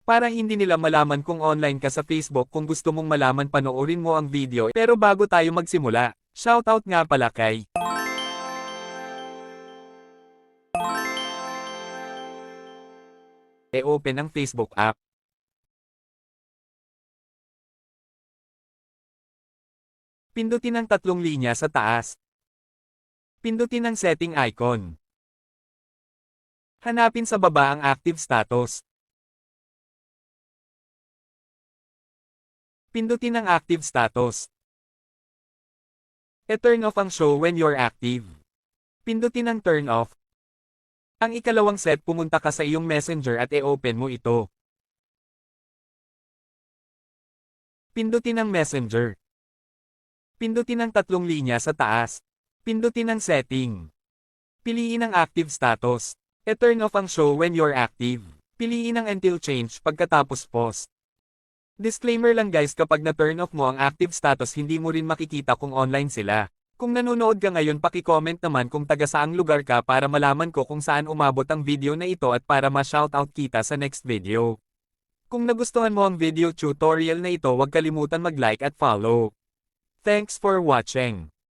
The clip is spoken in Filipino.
Para hindi nila malaman kung online ka sa Facebook. Kung gusto mong malaman, panoorin mo ang video. Pero bago tayo magsimula, shoutout nga pala kay open ang Facebook app. Pindutin ang tatlong linya sa taas. Pindutin ang setting icon. Hanapin sa baba ang active status. Pindutin ang active status. E-turn off ang show when you're active. Pindutin ang turn off. Ang ikalawang set, pumunta ka sa iyong messenger at e-open mo ito. Pindutin ang messenger. Pindutin ang tatlong linya sa taas. Pindutin ang setting. Piliin ang active status. E-turn off ang show when you're active. Piliin ang until change pagkatapos post. Disclaimer lang guys, kapag na-turn off mo ang active status, hindi mo rin makikita kung online sila. Kung nanonood ka ngayon, paki-comment naman kung taga saang lugar ka para malaman ko kung saan umabot ang video na ito at para ma-shoutout kita sa next video. Kung nagustuhan mo ang video tutorial na ito, huwag kalimutan mag-like at follow. Thanks for watching.